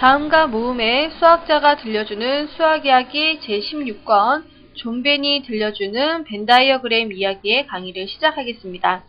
다음과 모음의 수학자가 들려주는 수학 이야기 제16권 존벤이 들려주는 벤 다이어그램 이야기의 강의를 시작하겠습니다.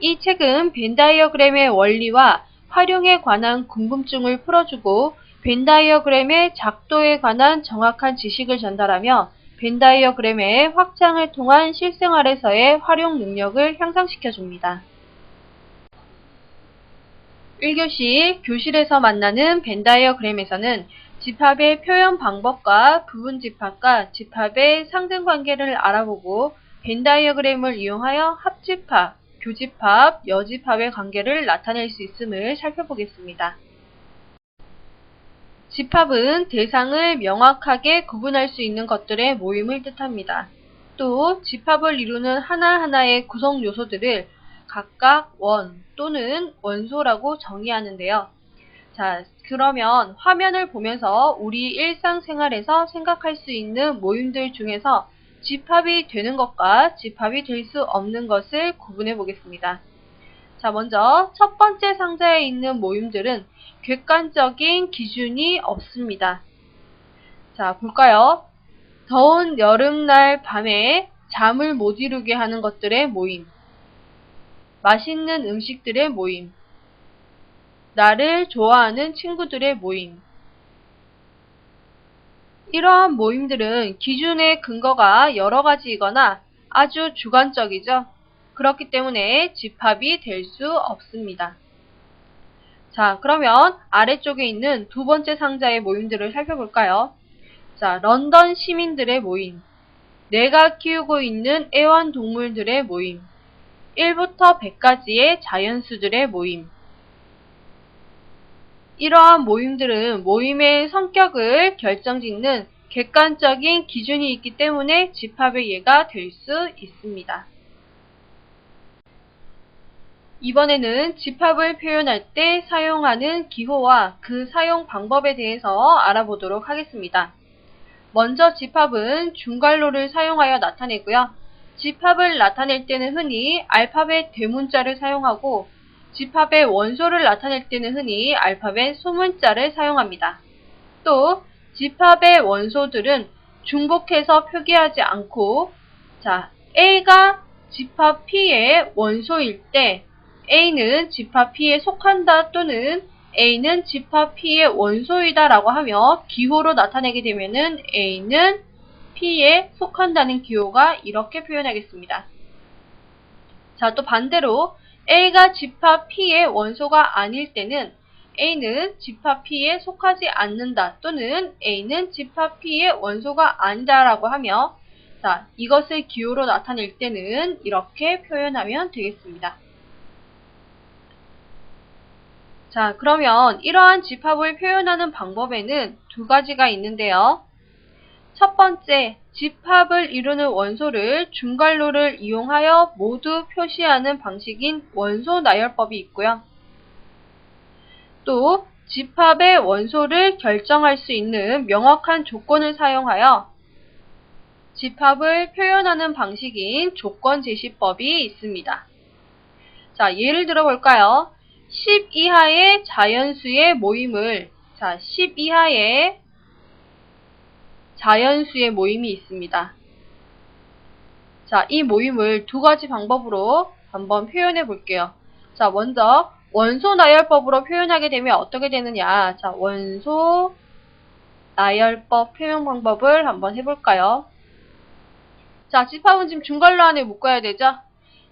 이 책은 벤 다이어그램의 원리와 활용에 관한 궁금증을 풀어주고 벤 다이어그램의 작도에 관한 정확한 지식을 전달하며 벤 다이어그램의 확장을 통한 실생활에서의 활용 능력을 향상시켜줍니다. 1교시 교실에서 만나는 벤 다이어그램에서는 집합의 표현 방법과 부분 집합과 집합의 상등관계를 알아보고 벤 다이어그램을 이용하여 합집합, 교집합, 여집합의 관계를 나타낼 수 있음을 살펴보겠습니다. 집합은 대상을 명확하게 구분할 수 있는 것들의 모임을 뜻합니다. 또 집합을 이루는 하나하나의 구성 요소들을 각각 원 또는 원소라고 정의하는데요. 자, 그러면 화면을 보면서 우리 일상생활에서 생각할 수 있는 모임들 중에서 집합이 되는 것과 집합이 될 수 없는 것을 구분해 보겠습니다. 자, 먼저 첫 번째 상자에 있는 모임들은 객관적인 기준이 없습니다. 자, 볼까요? 더운 여름날 밤에 잠을 못 이루게 하는 것들의 모임, 맛있는 음식들의 모임, 나를 좋아하는 친구들의 모임. 이러한 모임들은 기준의 근거가 여러 가지이거나 아주 주관적이죠. 그렇기 때문에 집합이 될 수 없습니다. 자, 그러면 아래쪽에 있는 두 번째 상자의 모임들을 살펴볼까요? 자, 런던 시민들의 모임, 내가 키우고 있는 애완동물들의 모임, 1부터 100까지의 자연수들의 모임. 이러한 모임들은 모임의 성격을 결정짓는 객관적인 기준이 있기 때문에 집합의 예가 될 수 있습니다. 이번에는 집합을 표현할 때 사용하는 기호와 그 사용 방법에 대해서 알아보도록 하겠습니다. 먼저 집합은 중괄호를 사용하여 나타내고요. 집합을 나타낼 때는 흔히 알파벳 대문자를 사용하고 집합의 원소를 나타낼 때는 흔히 알파벳 소문자를 사용합니다. 또 집합의 원소들은 중복해서 표기하지 않고 자, A가 집합 P의 원소일 때 A는 집합 P에 속한다 또는 A는 집합 P의 원소이다 라고 하며 기호로 나타내게 되면은 A는 P에 속한다는 기호가 이렇게 표현하겠습니다. 자, 또 반대로 A가 집합 P의 원소가 아닐 때는 A는 집합 P에 속하지 않는다 또는 A는 집합 P의 원소가 아니다 라고 하며 자, 이것을 기호로 나타낼 때는 이렇게 표현하면 되겠습니다. 자, 그러면 이러한 집합을 표현하는 방법에는 두 가지가 있는데요. 첫 번째, 집합을 이루는 원소를 중괄호를 이용하여 모두 표시하는 방식인 원소 나열법이 있고요. 또 집합의 원소를 결정할 수 있는 명확한 조건을 사용하여 집합을 표현하는 방식인 조건제시법이 있습니다. 자, 예를 들어 볼까요? 10 이하의 자연수의 모임을 10 이하의 자연수의 모임이 있습니다. 자, 이 모임을 두 가지 방법으로 한번 표현해 볼게요. 자, 먼저 원소 나열법으로 표현하게 되면 어떻게 되느냐? 자, 원소 나열법 표현 방법을 한번 해볼까요? 자, 집합은 지금 중괄호 안에 묶어야 되죠?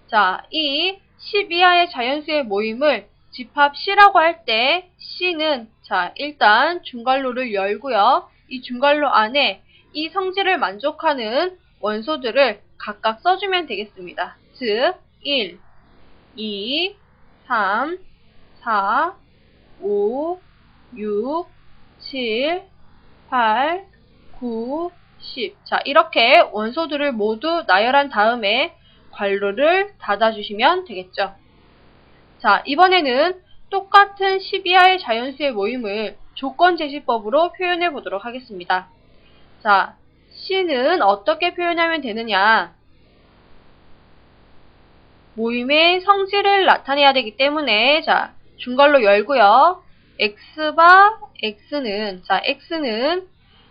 자, 이 10 이하의 자연수의 모임을 집합 C라고 할 때 C는 자, 일단 중괄호를 열고요. 이 중괄호 안에 이 성질을 만족하는 원소들을 각각 써주면 되겠습니다. 즉 1, 2, 3, 4, 5, 6, 7, 8, 9, 10. 자, 이렇게 원소들을 모두 나열한 다음에 괄호를 닫아주시면 되겠죠. 자, 이번에는 똑같은 10 이하의 자연수의 모임을 조건제시법으로 표현해 보도록 하겠습니다. 자, C는 어떻게 표현하면 되느냐? 모임의 성질을 나타내야 되기 때문에 자, 중괄호 열고요. x바 x는, 자, x는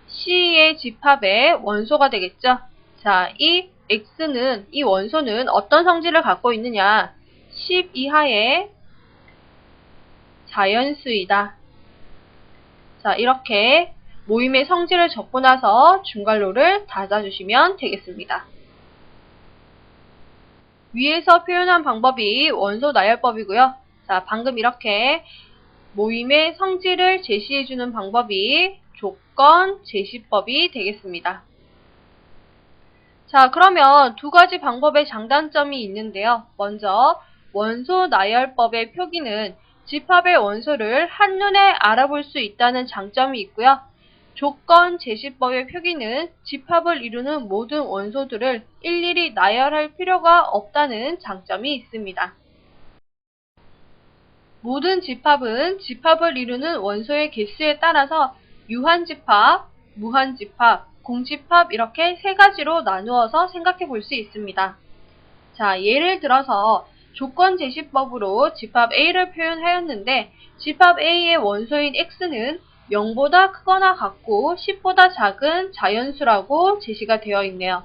C의 집합의 원소가 되겠죠. 자, 이 x는, 이 원소는 어떤 성질을 갖고 있느냐? 10 이하의 자연수이다. 자, 이렇게 모임의 성질을 적고 나서 중괄호를 닫아주시면 되겠습니다. 위에서 표현한 방법이 원소 나열법이고요. 자, 방금 이렇게 모임의 성질을 제시해주는 방법이 조건 제시법이 되겠습니다. 자, 그러면 두 가지 방법의 장단점이 있는데요. 먼저 원소 나열법의 표기는 집합의 원소를 한눈에 알아볼 수 있다는 장점이 있고요. 조건 제시법의 표기는 집합을 이루는 모든 원소들을 일일이 나열할 필요가 없다는 장점이 있습니다. 모든 집합은 집합을 이루는 원소의 개수에 따라서 유한집합, 무한집합, 공집합 이렇게 세 가지로 나누어서 생각해 볼 수 있습니다. 자, 예를 들어서 조건 제시법으로 집합 A를 표현하였는데 집합 A의 원소인 X는 0보다 크거나 같고 10보다 작은 자연수라고 제시가 되어 있네요.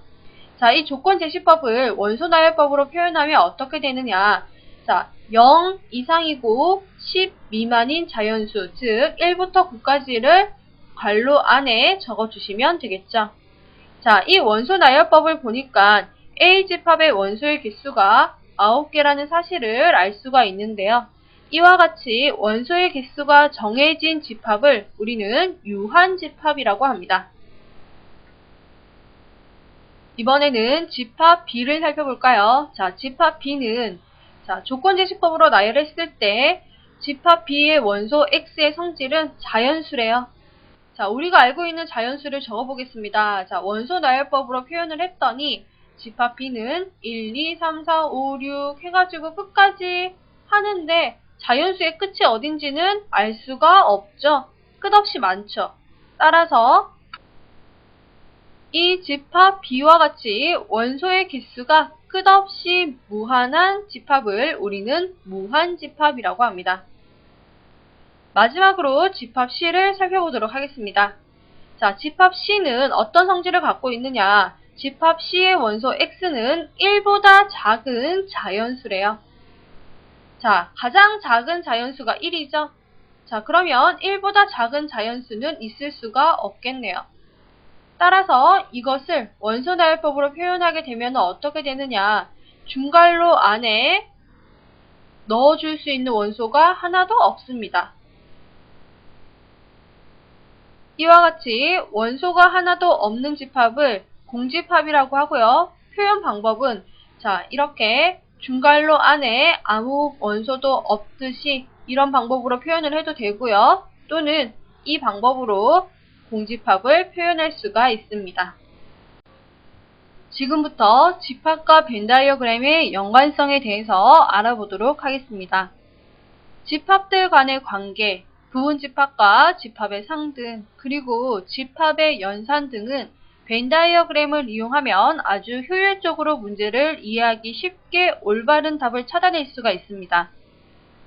자, 이 조건 제시법을 원소 나열법으로 표현하면 어떻게 되느냐? 자, 0 이상이고 10 미만인 자연수, 즉 1부터 9까지를 괄호 안에 적어주시면 되겠죠. 자, 이 원소 나열법을 보니까 A집합의 원소의 개수가 9개라는 사실을 알 수가 있는데요. 이와 같이 원소의 개수가 정해진 집합을 우리는 유한집합이라고 합니다. 이번에는 집합 B를 살펴볼까요? 자, 집합 B는 자, 조건제시법으로 나열했을 때 집합 B의 원소 X의 성질은 자연수래요. 자, 우리가 알고 있는 자연수를 적어보겠습니다. 자, 원소 나열법으로 표현을 했더니 집합 B는 1, 2, 3, 4, 5, 6 해가지고 끝까지 하는데 자연수의 끝이 어딘지는 알 수가 없죠. 끝없이 많죠. 따라서 이 집합 B와 같이 원소의 개수가 끝없이 무한한 집합을 우리는 무한집합이라고 합니다. 마지막으로 집합 C를 살펴보도록 하겠습니다. 자, 집합 C는 어떤 성질을 갖고 있느냐? 집합 C의 원소 X는 1보다 작은 자연수래요. 자, 가장 작은 자연수가 1이죠? 자, 그러면 1보다 작은 자연수는 있을 수가 없겠네요. 따라서 이것을 원소 나열법으로 표현하게 되면 어떻게 되느냐? 중괄호 안에 넣어줄 수 있는 원소가 하나도 없습니다. 이와 같이 원소가 하나도 없는 집합을 공집합이라고 하고요. 표현 방법은 자, 이렇게 중괄호 안에 아무 원소도 없듯이 이런 방법으로 표현을 해도 되고요. 또는 이 방법으로 공집합을 표현할 수가 있습니다. 지금부터 집합과 벤 다이어그램의 연관성에 대해서 알아보도록 하겠습니다. 집합들 간의 관계, 부분집합과 집합의 상등, 그리고 집합의 연산 등은 벤 다이어그램을 이용하면 아주 효율적으로 문제를 이해하기 쉽게 올바른 답을 찾아낼 수가 있습니다.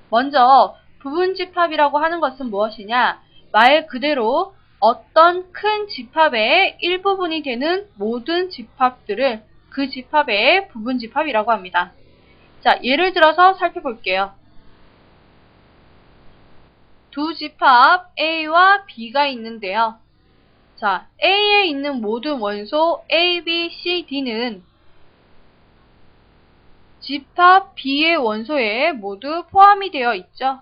먼저 부분집합이라고 하는 것은 무엇이냐? 말 그대로 어떤 큰 집합의 일부분이 되는 모든 집합들을 그 집합의 부분집합이라고 합니다. 자, 예를 들어서 살펴볼게요. 두 집합 A와 B가 있는데요. 자, A에 있는 모든 원소 A, B, C, D는 집합 B의 원소에 모두 포함이 되어 있죠.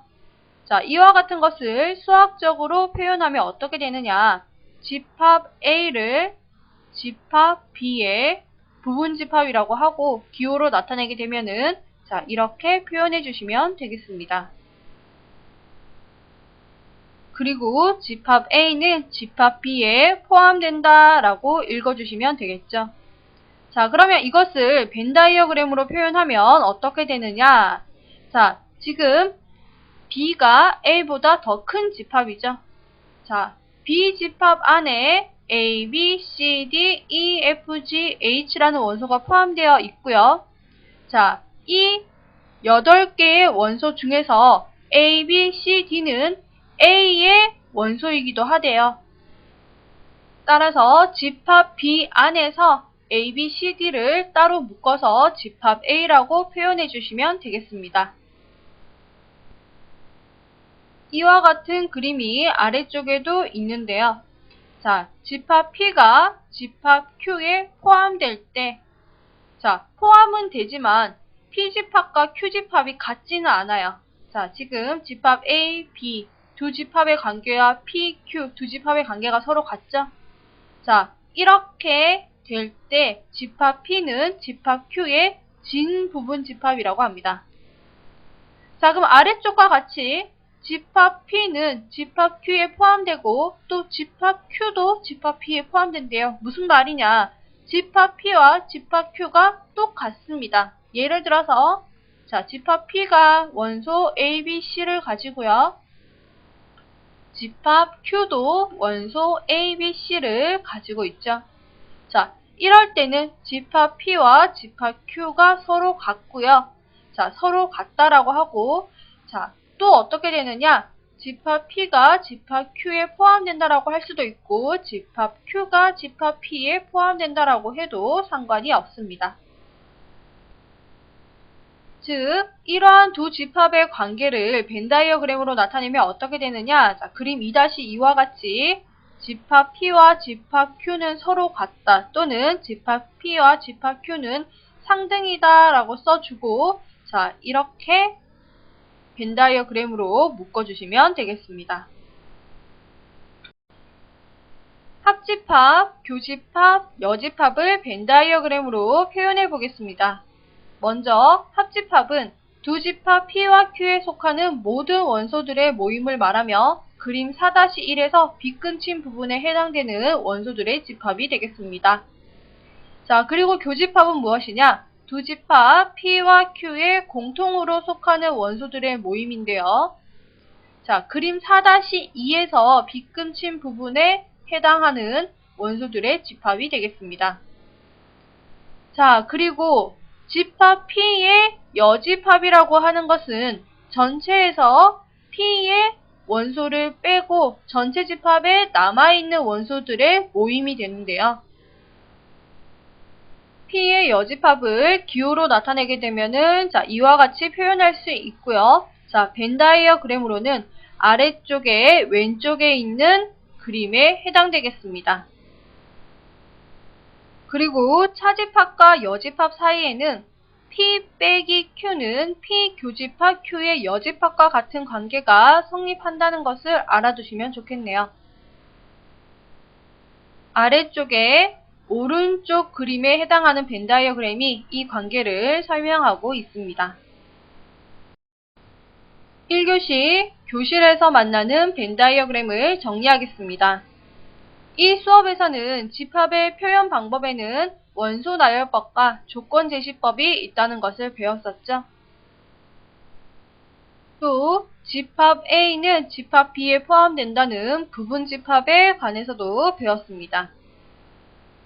자, 이와 같은 것을 수학적으로 표현하면 어떻게 되느냐? 집합 A를 집합 B의 부분집합이라고 하고 기호로 나타내게 되면은 자, 이렇게 표현해 주시면 되겠습니다. 그리고 집합 A는 집합 B에 포함된다 라고 읽어주시면 되겠죠. 자, 그러면 이것을 벤 다이어그램으로 표현하면 어떻게 되느냐? 자, 지금 B가 A보다 더 큰 집합이죠. 자, B 집합 안에 A, B, C, D, E, F, G, H라는 원소가 포함되어 있고요. 자, 이 8개의 원소 중에서 A, B, C, D는 A의 원소이기도 하대요. 따라서 집합 B 안에서 A, B, C, D를 따로 묶어서 집합 A라고 표현해 주시면 되겠습니다. 이와 같은 그림이 아래쪽에도 있는데요. 자, 집합 P가 집합 Q에 포함될 때, 자, 포함은 되지만 P집합과 Q집합이 같지는 않아요. 자, 지금 집합 A, B 두 집합의 관계와 P, Q 두 집합의 관계가 서로 같죠? 자, 이렇게 될 때 집합 P는 집합 Q의 진 부분 집합이라고 합니다. 자, 그럼 아래쪽과 같이 집합 P는 집합 Q에 포함되고 또 집합 Q도 집합 P에 포함된대요. 무슨 말이냐? 집합 P와 집합 Q가 똑같습니다. 예를 들어서 자, 집합 P가 원소 A, B, C를 가지고요. 집합 Q도 원소 A, B, C를 가지고 있죠. 자, 이럴 때는 집합 P와 집합 Q가 서로 같고요. 자, 서로 같다라고 하고, 자, 또 어떻게 되느냐? 집합 P가 집합 Q에 포함된다라고 할 수도 있고, 집합 Q가 집합 P에 포함된다라고 해도 상관이 없습니다. 즉, 이러한 두 집합의 관계를 벤 다이어그램으로 나타내면 어떻게 되느냐? 자, 그림 2-2와 같이 집합 P와 집합 Q는 서로 같다 또는 집합 P와 집합 Q는 상등이다 라고 써주고 자, 이렇게 벤 다이어그램으로 묶어주시면 되겠습니다. 합집합, 교집합, 여집합을 벤 다이어그램으로 표현해 보겠습니다. 먼저 합집합은 두 집합 P와 Q에 속하는 모든 원소들의 모임을 말하며 그림 4-1에서 빗근친 부분에 해당되는 원소들의 집합이 되겠습니다. 자, 그리고 교집합은 무엇이냐? 두 집합 P와 Q에 공통으로 속하는 원소들의 모임인데요. 자, 그림 4-2에서 빗근친 부분에 해당하는 원소들의 집합이 되겠습니다. 자, 그리고 집합 P의 여집합이라고 하는 것은 전체에서 P의 원소를 빼고 전체 집합에 남아있는 원소들의 모임이 되는데요. P의 여집합을 기호로 나타내게 되면은 자, 이와 같이 표현할 수 있고요. 자, 벤 다이어그램으로는 아래쪽에 왼쪽에 있는 그림에 해당되겠습니다. 그리고 차집합과 여집합 사이에는 P 빼기 Q는 P 교집합 Q의 여집합과 같은 관계가 성립한다는 것을 알아두시면 좋겠네요. 아래쪽에 오른쪽 그림에 해당하는 벤 다이어그램이 이 관계를 설명하고 있습니다. 1교시 교실에서 만나는 벤 다이어그램을 정리하겠습니다. 이 수업에서는 집합의 표현 방법에는 원소 나열법과 조건 제시법이 있다는 것을 배웠었죠. 또 집합 A는 집합 B에 포함된다는 부분 집합에 관해서도 배웠습니다.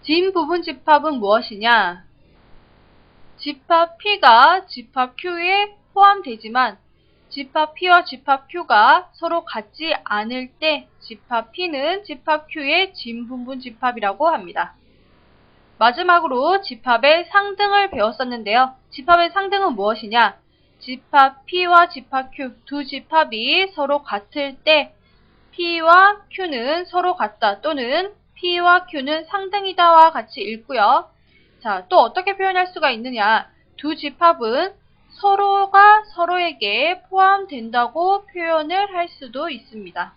진 부분 집합은 무엇이냐? 집합 P가 집합 Q에 포함되지만 집합 P와 집합 Q가 서로 같지 않을 때 집합 P는 집합 Q의 진 부분 집합이라고 합니다. 마지막으로 집합의 상등을 배웠었는데요. 집합의 상등은 무엇이냐? 집합 P와 집합 Q 두 집합이 서로 같을 때 P와 Q는 서로 같다 또는 P와 Q는 상등이다와 같이 읽고요. 자, 또 어떻게 표현할 수가 있느냐? 두 집합은 서로가 서로에게 포함된다고 표현을 할 수도 있습니다.